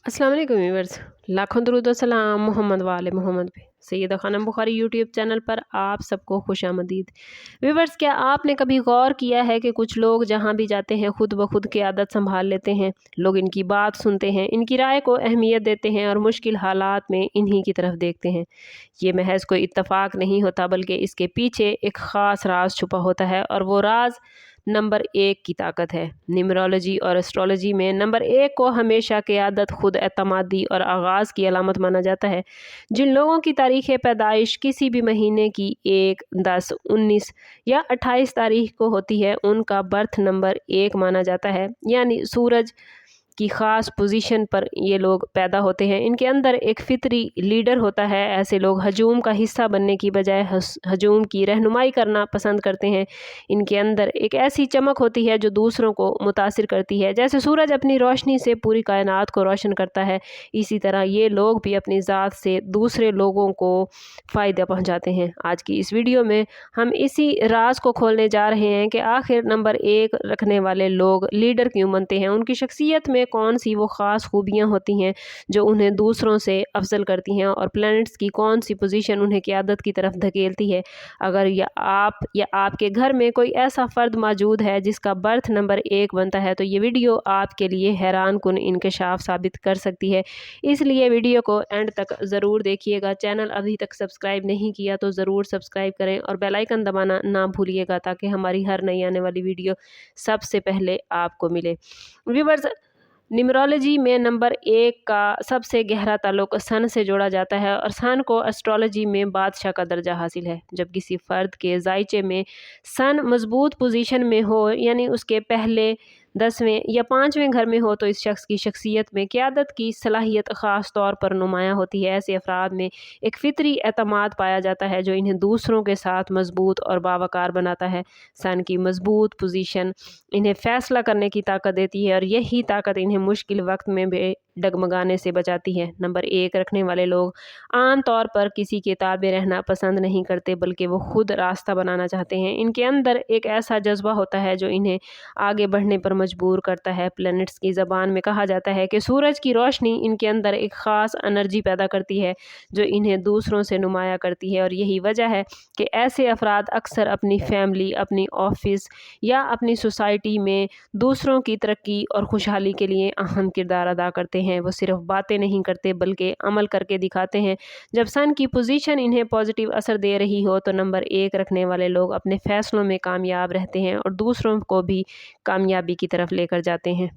अस्सलाम वालेकुम व्यूअर्स, लाखों दरूद व सलाम मोहम्मद वाले मोहम्मद पे। सैयदा खानम बुखारी यूट्यूब चैनल पर आप सबको खुशामदीद। व्यूअर्स, क्या आपने कभी गौर किया है कि कुछ लोग जहाँ भी जाते हैं खुद ब खुद की आदत संभाल लेते हैं। लोग इनकी बात सुनते हैं, इनकी राय को अहमियत देते हैं और मुश्किल हालात में इन्हीं की तरफ देखते हैं। ये महज कोई इत्तफाक नहीं होता, बल्कि इसके पीछे एक ख़ास राज छुपा होता है, और वो राज नंबर 1 की ताकत है। न्यूमरोलॉजी और एस्ट्रोलॉजी में नंबर 1 को हमेशा क़यादत, खुद एतमादी और आगाज़ की अलामत माना जाता है। जिन लोगों की तारीख़ पैदाइश किसी भी महीने की 1, 10, 19 या 28 तारीख को होती है, उनका बर्थ नंबर 1 माना जाता है। यानी सूरज की ख़ास पोजीशन पर ये लोग पैदा होते हैं। इनके अंदर एक फ़ितरी लीडर होता है। ऐसे लोग हजूम का हिस्सा बनने की बजाय हजूम की रहनुमाई करना पसंद करते हैं। इनके अंदर एक ऐसी चमक होती है जो दूसरों को मुतासिर करती है। जैसे सूरज अपनी रोशनी से पूरी कायनात को रोशन करता है, इसी तरह ये लोग भी अपनी ज़ात से दूसरे लोगों को फ़ायदा पहुँचाते हैं। आज की इस वीडियो में हम इसी राज को खोलने जा रहे हैं कि आखिर नंबर 1 रखने वाले लोग लीडर क्यों बनते हैं। उनकी शख्सियत में कौन सी वो ख़ास खूबियाँ होती हैं जो उन्हें दूसरों से अफजल करती हैं, और प्लैनेट्स की कौन सी पोजीशन उन्हें क़यादत की तरफ धकेलती है। अगर आप या आपके घर में कोई ऐसा फ़र्द मौजूद है जिसका बर्थ नंबर 1 बनता है, तो ये वीडियो आपके लिए हैरान कुन इंकशाफ साबित कर सकती है। इसलिए वीडियो को एंड तक ज़रूर देखिएगा। चैनल अभी तक सब्सक्राइब नहीं किया तो ज़रूर सब्सक्राइब करें और बेल आइकन दबाना ना भूलिएगा, ताकि हमारी हर नई आने वाली वीडियो सबसे पहले आपको मिले। व्यूअर्स, न्यूमरोलॉजी में नंबर 1 का सबसे गहरा ताल्लुक सन से जोड़ा जाता है, और सन को एस्ट्रोलॉजी में बादशाह का दर्जा हासिल है। जब किसी फ़र्द के ज़ायचे में सन मज़बूत पोजीशन में हो, यानी उसके पहले 10वें या 5वें घर में हो, तो इस शख्स की शख्सियत में क़यादत की सलाहियत ख़ास तौर पर नुमायाँ होती है। ऐसे अफराद में एक फ़ितरी एतमाद पाया जाता है जो इन्हें दूसरों के साथ मज़बूत और बावकार बनाता है। सन की मज़बूत पोजीशन इन्हें फ़ैसला करने की ताकत देती है, और यही ताकत इन्हें मुश्किल वक्त में भी डगमगाने से बचाती है। नंबर 1 रखने वाले लोग आम तौर पर किसी के ताबे रहना पसंद नहीं करते, बल्कि वो खुद रास्ता बनाना चाहते हैं। इनके अंदर एक ऐसा जज्बा होता है जो इन्हें आगे बढ़ने पर मजबूर करता है। प्लैनेट्स की ज़बान में कहा जाता है कि सूरज की रोशनी इनके अंदर एक ख़ास एनर्जी पैदा करती है जो इन्हें दूसरों से नुमाया करती है, और यही वजह है कि ऐसे अफराद अक्सर अपनी फैमिली, अपनी ऑफिस या अपनी सोसाइटी में दूसरों की तरक्की और खुशहाली के लिए अहम किरदार अदा करते हैं। वो सिर्फ बातें नहीं करते, बल्कि अमल करके दिखाते हैं। जब सन की पोजीशन इन्हें पॉजिटिव असर दे रही हो, तो नंबर 1 रखने वाले लोग अपने फ़ैसलों में कामयाब रहते हैं और दूसरों को भी कामयाबी की तरफ लेकर जाते हैं।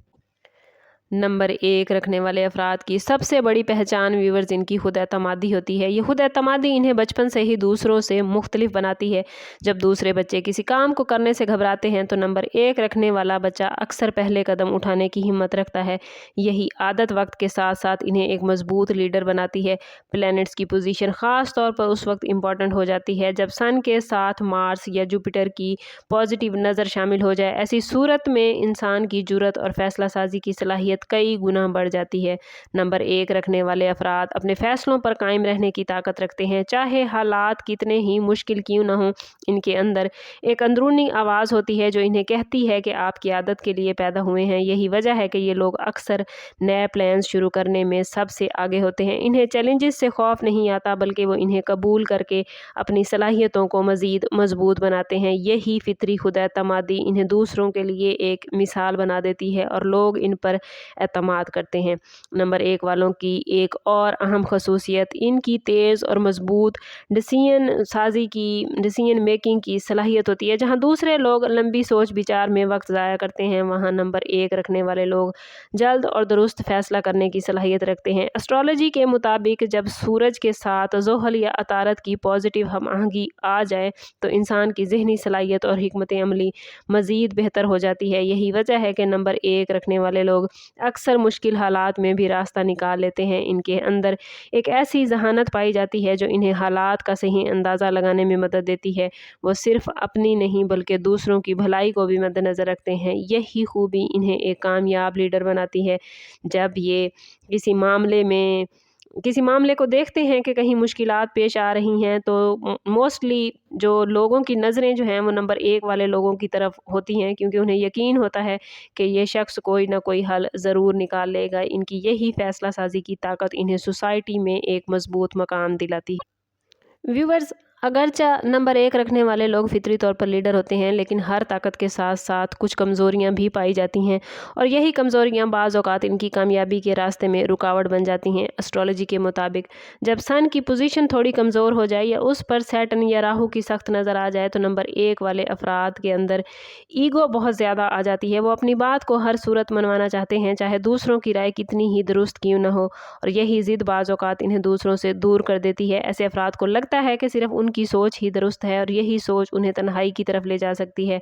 नंबर 1 रखने वाले अफराद की सबसे बड़ी पहचान व्यूअर्स इनकी खुद एतमादी होती है। ये खुद एतमादी इन्हें बचपन से ही दूसरों से मुख्तलिफ बनाती है। जब दूसरे बच्चे किसी काम को करने से घबराते हैं, तो नंबर 1 रखने वाला बच्चा अक्सर पहले कदम उठाने की हिम्मत रखता है। यही आदत वक्त के साथ साथ इन्हें एक मजबूत लीडर बनाती है। प्लैनेट्स की पोजीशन ख़ास तौर पर उस वक्त इम्पॉर्टेंट हो जाती है जब सन के साथ मार्स या जुपिटर की पॉजिटिव नज़र शामिल हो जाए। ऐसी सूरत में इंसान की जुर्रत और फैसला साजी की सलाहियत कई गुना बढ़ जाती है। नंबर 1 रखने वाले अफराद अपने फ़ैसलों पर कायम रहने की ताकत रखते हैं, चाहे हालात कितने ही मुश्किल क्यों न हों। इनके अंदर एक अंदरूनी आवाज़ होती है जो इन्हें कहती है कि आप की आदत के लिए पैदा हुए हैं। यही वजह है कि ये लोग अक्सर नए प्लान्स शुरू करने में सबसे आगे होते हैं। इन्हें चैलेंजेस से खौफ नहीं आता, बल्कि वो इन्हें कबूल करके अपनी सलाहियतों को मज़ीद मजबूत बनाते हैं। यही फितरी खुद एतमादी इन्हें दूसरों के लिए एक मिसाल बना देती है, और लोग इन पर एतमाद करते हैं। नंबर 1 वालों की एक और अहम खसूसियत इनकी तेज़ और मजबूत डिसीजन मेकिंग की सलाहियत होती है। जहाँ दूसरे लोग लंबी सोच विचार में वक्त ज़ाया करते हैं, वहाँ नंबर 1 रखने वाले लोग जल्द और दुरुस्त फैसला करने की सलाहियत रखते हैं। एस्ट्रोलॉजी के मुताबिक जब सूरज के साथ ज़ोहल या अतारत की पॉजिटिव हम आहंगी आ जाए, तो इंसान की ज़हनी सलाहियत और हिकमत अमली मज़ीद बेहतर हो जाती है। यही वजह है कि नंबर 1 रखने वाले लोग अक्सर मुश्किल हालात में भी रास्ता निकाल लेते हैं। इनके अंदर एक ऐसी ज़हानत पाई जाती है जो इन्हें हालात का सही अंदाज़ा लगाने में मदद देती है। वो सिर्फ अपनी नहीं, बल्कि दूसरों की भलाई को भी मद्देनज़र रखते हैं। यही खूबी इन्हें एक कामयाब लीडर बनाती है। जब ये किसी मामले में किसी मामले को देखते हैं कि कहीं मुश्किलात पेश आ रही हैं तो मोस्टली जो लोगों की नज़रें जो हैं वो नंबर 1 वाले लोगों की तरफ होती हैं, क्योंकि उन्हें यकीन होता है कि ये शख्स कोई ना कोई हल ज़रूर निकाल लेगा। इनकी यही फ़ैसला साज़ी की ताकत इन्हें सोसाइटी में एक मज़बूत मकाम दिलाती है। व्यूवर्स, अगरचा नंबर 1 रखने वाले लोग फितरी तौर पर लीडर होते हैं, लेकिन हर ताकत के साथ साथ कुछ कमज़ोरियां भी पाई जाती हैं और यही कमज़ोरियां बाज़ औक़ात इनकी कामयाबी के रास्ते में रुकावट बन जाती हैं। एस्ट्रोलॉजी के मुताबिक जब सन की पोजीशन थोड़ी कमज़ोर हो जाए या उस पर सैटर्न या राहु की सख्त नज़र आ जाए तो नंबर 1 वाले अफराद के अंदर ईगो बहुत ज़्यादा आ जाती है। वो अपनी बात को हर सूरत मनवाना चाहते हैं, चाहे दूसरों की राय कितनी ही दुरुस्त क्यों न हो, और यही ज़िद बाज़ औक़ात इन्हें दूसरों से दूर कर देती है। ऐसे अफराद को लगता है कि सिर्फ उनकी सोच ही दुरुस्त है और यही सोच उन्हें तन्हाई की तरफ ले जा सकती है।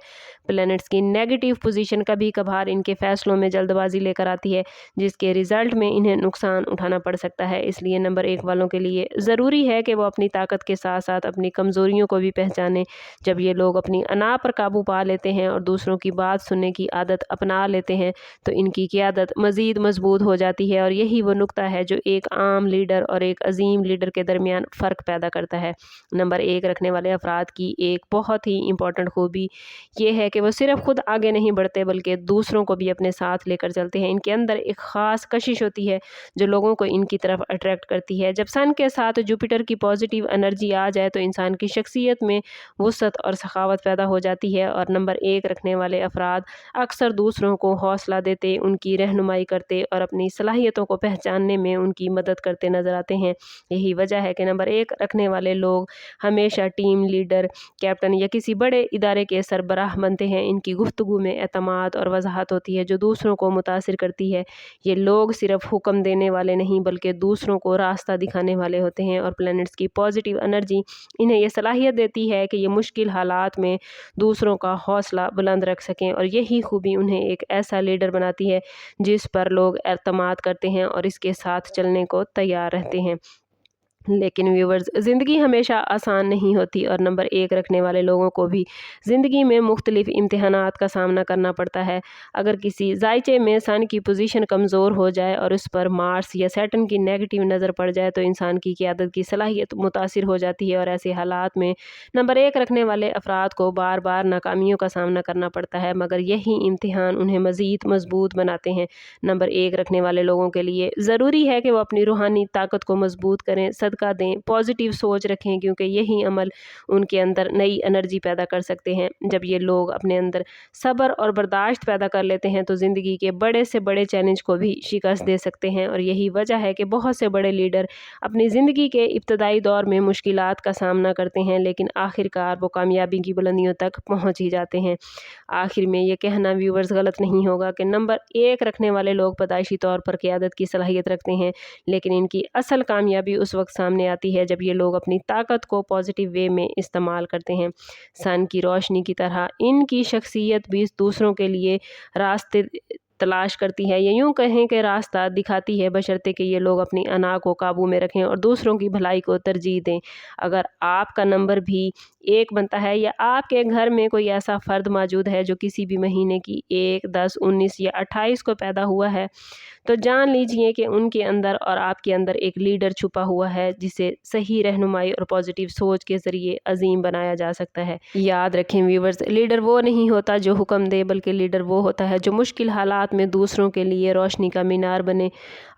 प्लैनेट्स की नेगेटिव पोजीशन कभी कभार इनके फैसलों में जल्दबाजी लेकर आती है, जिसके रिजल्ट में इन्हें नुकसान उठाना पड़ सकता है। इसलिए नंबर 1 वालों के लिए ज़रूरी है कि वो अपनी ताकत के साथ साथ अपनी कमज़ोरियों को भी पहचानें। जब ये लोग अपनी अना पर काबू पा लेते हैं और दूसरों की बात सुनने की आदत अपना लेते हैं तो इनकी क़ियादत मज़ीद मजबूत हो जाती है और यही वो नुक्ता है जो एक आम लीडर और एक अजीम लीडर के दरमियान फ़र्क पैदा करता है। नंबर 1 रखने वाले अफराद की एक बहुत ही इम्पॉर्टेंट खूबी ये है कि वो सिर्फ खुद आगे नहीं बढ़ते बल्कि दूसरों को भी अपने साथ लेकर चलते हैं। इनके अंदर एक ख़ास कशिश होती है जो लोगों को इनकी तरफ अट्रैक्ट करती है। जब सन के साथ जुपिटर की पॉजिटिव एनर्जी आ जाए तो इंसान की शख्सियत में वुसअत और सखावत पैदा हो जाती है और नंबर 1 रखने वाले अफराद अक्सर दूसरों को हौसला देते, उनकी रहनुमाई करते और अपनी सलाहियतों को पहचानने में उनकी मदद करते नज़र आते हैं। यही वजह है कि नंबर 1 रखने वाले लोग हमेशा टीम लीडर, कैप्टन या किसी बड़े इदारे के सरबराह बनते हैं। इनकी गुफ्तगू में एतमाद और वजाहत होती है जो दूसरों को मुतासिर करती है। ये लोग सिर्फ हुक्म देने वाले नहीं बल्कि दूसरों को रास्ता दिखाने वाले होते हैं और प्लैनेट्स की पॉजिटिव एनर्जी इन्हें यह सलाहियत देती है कि ये मुश्किल हालात में दूसरों का हौसला बुलंद रख सकें और यही खूबी उन्हें एक ऐसा लीडर बनाती है जिस पर लोग एतमाद करते हैं और इसके साथ चलने को तैयार रहते हैं। लेकिन व्यूवर्स, ज़िंदगी हमेशा आसान नहीं होती और नंबर 1 रखने वाले लोगों को भी ज़िंदगी में मुख्तलिफ इम्तिहानात का सामना करना पड़ता है। अगर किसी जायचे में सन की पोजीशन कमज़ोर हो जाए और उस पर मार्स या सैटर्न की नेगेटिव नज़र पड़ जाए तो इंसान की क़ियादत की सलाहियत मुतासिर हो जाती है और ऐसे हालात में नंबर 1 रखने वाले अफराद को बार बार नाकामियों का सामना करना पड़ता है, मगर यही इम्तिहान उन्हें मज़ीद मजबूत बनाते हैं। नंबर 1 रखने वाले लोगों के लिए ज़रूरी है कि वो अपनी रूहानी ताकत को मजबूत करें, सदका दें, पॉजिटिव सोच रखें, क्योंकि यही अमल उनके अंदर नई एनर्जी पैदा कर सकते हैं। जब ये लोग अपने अंदर सब्र और बर्दाश्त पैदा कर लेते हैं तो ज़िंदगी के बड़े से बड़े चैलेंज को भी शिकस्त दे सकते हैं और यही वजह है कि बहुत से बड़े लीडर अपनी ज़िंदगी के इब्तदाई दौर में मुश्किलात का सामना करते हैं, लेकिन आखिरकार वो कामयाबी की बुलंदियों तक पहुँच ही जाते हैं। आखिर में ये कहना व्यूवर्स गलत नहीं होगा कि नंबर 1 रखने वाले लोग पैदाइशी तौर पर क़ियादत की सलाहियत रखते हैं, लेकिन इनकी असल कामयाबी उस वक्त सामने आती है जब ये लोग अपनी ताकत को पॉजिटिव वे में इस्तेमाल करते हैं। सन की रोशनी की तरह इनकी शख्सियत भी दूसरों के लिए रास्ते तलाश करती है, या यूँ कहें कि रास्ता दिखाती है, बशर्ते कि ये लोग अपनी अना को काबू में रखें और दूसरों की भलाई को तरजीह दें। अगर आपका नंबर भी 1 बनता है या आपके घर में कोई ऐसा फ़र्द मौजूद है जो किसी भी महीने की 1, 10, 19 या 28 को पैदा हुआ है तो जान लीजिए कि उनके अंदर और आपके अंदर एक लीडर छुपा हुआ है जिसे सही रहनुमाई और पॉजिटिव सोच के ज़रिए अजीम बनाया जा सकता है। याद रखें व्यूवर्स, लीडर वो नहीं होता जो हुक्म दे, बल्कि लीडर वो होता है जो मुश्किल हालात में दूसरों के लिए रोशनी का मीनार बने।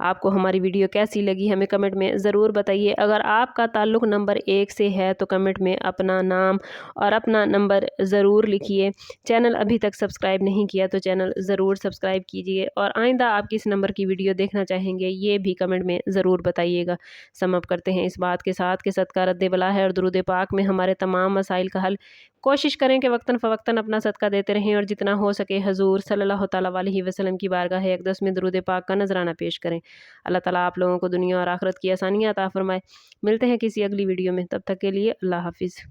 आपको हमारी वीडियो कैसी लगी हमें कमेंट में ज़रूर बताइए। अगर आपका ताल्लुक़ नंबर 1 से है तो कमेंट में अपना नाम और अपना नंबर ज़रूर लिखिए। चैनल अभी तक सब्सक्राइब नहीं किया तो चैनल ज़रूर सब्सक्राइब कीजिए और आइंदा आप किस नंबर की वीडियो देखना चाहेंगे ये भी कमेंट में ज़रूर बताइएगा। सम अप करते हैं इस बात के साथ कि सदका रद्द बला है और दुरूद पाक में हमारे तमाम मसाइल का हल। कोशिश करें कि वक्तन फ़वक्तन अपना सदका देते रहें और जितना हो सके हजूर सल्लल्लाहु तआला अलैहि वसल्लम की बारगाह अक़दस में दुरूद पाक का नजराना पेश करें। अल्लाह ताला आप लोगों को दुनिया और आखिरत की आसानियाँ अता फरमाए। मिलते हैं किसी अगली वीडियो में, तब तक के लिए अल्लाह हाफिज़।